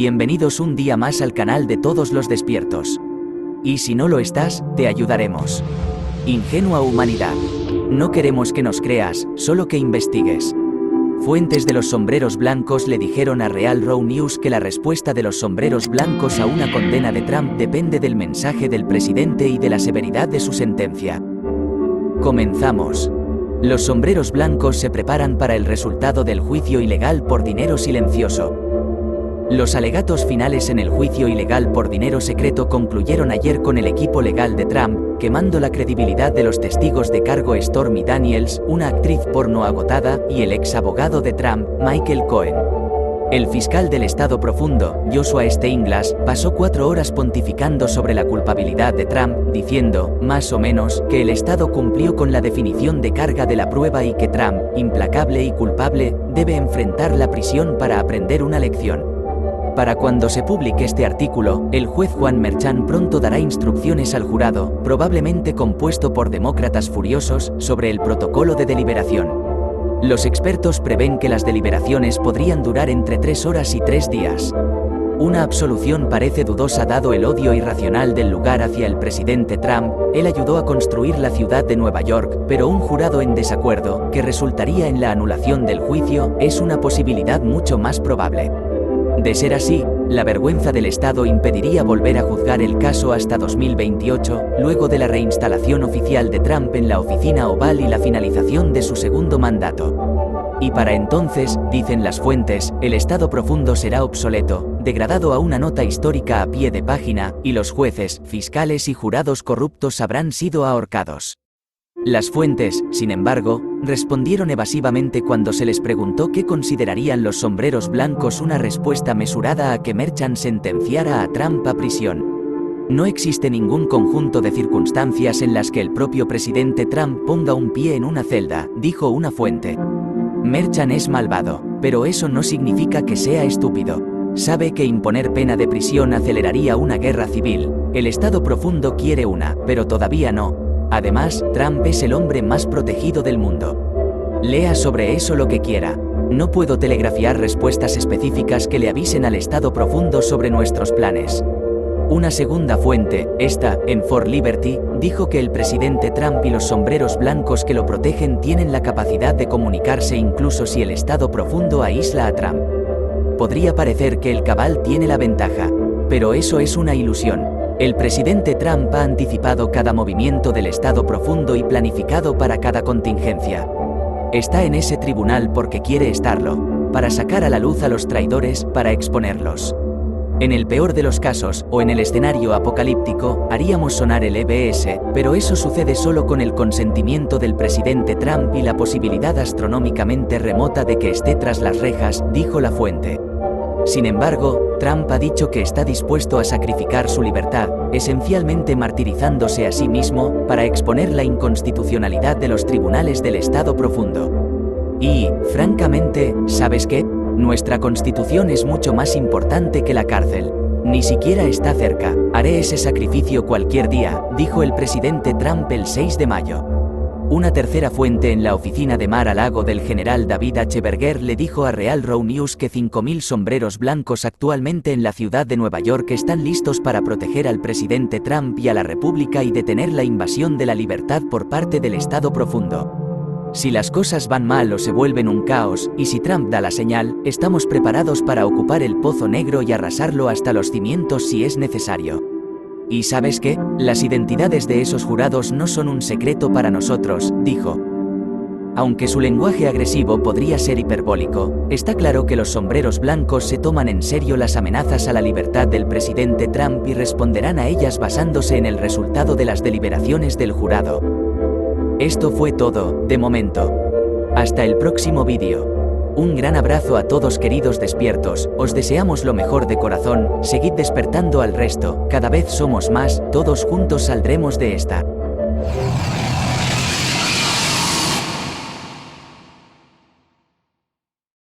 Bienvenidos un día más al canal de todos los despiertos. Y si no lo estás, te ayudaremos. Ingenua humanidad. No queremos que nos creas, solo que investigues. Fuentes de los sombreros blancos le dijeron a Real Raw News que la respuesta de los sombreros blancos a una condena de Trump depende del mensaje del presidente y de la severidad de su sentencia. Comenzamos. Los sombreros blancos se preparan para el resultado del juicio ilegal por dinero silencioso. Los alegatos finales en el juicio ilegal por dinero secreto concluyeron ayer con el equipo legal de Trump, quemando la credibilidad de los testigos de cargo Stormy Daniels, una actriz porno agotada, y el ex abogado de Trump, Michael Cohen. El fiscal del Estado Profundo, Joshua Steinglass, pasó 4 horas pontificando sobre la culpabilidad de Trump, diciendo, más o menos, que el Estado cumplió con la definición de carga de la prueba y que Trump, implacable y culpable, debe enfrentar la prisión para aprender una lección. Para cuando se publique este artículo, el juez Juan Merchan pronto dará instrucciones al jurado, probablemente compuesto por demócratas furiosos, sobre el protocolo de deliberación. Los expertos prevén que las deliberaciones podrían durar entre 3 horas y 3 días. Una absolución parece dudosa dado el odio irracional del lugar hacia el presidente Trump. Él ayudó a construir la ciudad de Nueva York, pero un jurado en desacuerdo, que resultaría en la anulación del juicio, es una posibilidad mucho más probable. De ser así, la vergüenza del Estado impediría volver a juzgar el caso hasta 2028, luego de la reinstalación oficial de Trump en la oficina oval y la finalización de su segundo mandato. Y para entonces, dicen las fuentes, el Estado Profundo será obsoleto, degradado a una nota histórica a pie de página, y los jueces, fiscales y jurados corruptos habrán sido ahorcados. Las fuentes, sin embargo, respondieron evasivamente cuando se les preguntó qué considerarían los sombreros blancos una respuesta mesurada a que Merchan sentenciara a Trump a prisión. No existe ningún conjunto de circunstancias en las que el propio presidente Trump ponga un pie en una celda, dijo una fuente. Merchan es malvado, pero eso no significa que sea estúpido. Sabe que imponer pena de prisión aceleraría una guerra civil. El Estado Profundo quiere una, pero todavía no. Además, Trump es el hombre más protegido del mundo. Lea sobre eso lo que quiera. No puedo telegrafiar respuestas específicas que le avisen al Estado Profundo sobre nuestros planes. Una segunda fuente, esta, en For Liberty, dijo que el presidente Trump y los sombreros blancos que lo protegen tienen la capacidad de comunicarse incluso si el Estado Profundo aísla a Trump. Podría parecer que el cabal tiene la ventaja, pero eso es una ilusión. El presidente Trump ha anticipado cada movimiento del Estado Profundo y planificado para cada contingencia. Está en ese tribunal porque quiere estarlo, para sacar a la luz a los traidores, para exponerlos. En el peor de los casos, o en el escenario apocalíptico, haríamos sonar el EBS, pero eso sucede solo con el consentimiento del presidente Trump y la posibilidad astronómicamente remota de que esté tras las rejas, dijo la fuente. Sin embargo, Trump ha dicho que está dispuesto a sacrificar su libertad, esencialmente martirizándose a sí mismo, para exponer la inconstitucionalidad de los tribunales del Estado Profundo. Y, francamente, ¿sabes qué? Nuestra Constitución es mucho más importante que la cárcel. Ni siquiera está cerca. Haré ese sacrificio cualquier día, dijo el presidente Trump el 6 de mayo. Una tercera fuente en la oficina de Mar-a-Lago del general David H. Berger le dijo a Real Raw News que 5.000 sombreros blancos actualmente en la ciudad de Nueva York están listos para proteger al presidente Trump y a la República y detener la invasión de la libertad por parte del Estado Profundo. Si las cosas van mal o se vuelven un caos, y si Trump da la señal, estamos preparados para ocupar el Pozo Negro y arrasarlo hasta los cimientos si es necesario. ¿Y sabes qué? Las identidades de esos jurados no son un secreto para nosotros, dijo. Aunque su lenguaje agresivo podría ser hiperbólico, está claro que los sombreros blancos se toman en serio las amenazas a la libertad del presidente Trump y responderán a ellas basándose en el resultado de las deliberaciones del jurado. Esto fue todo, de momento. Hasta el próximo vídeo. Un gran abrazo a todos queridos despiertos, os deseamos lo mejor de corazón, seguid despertando al resto, cada vez somos más, todos juntos saldremos de esta.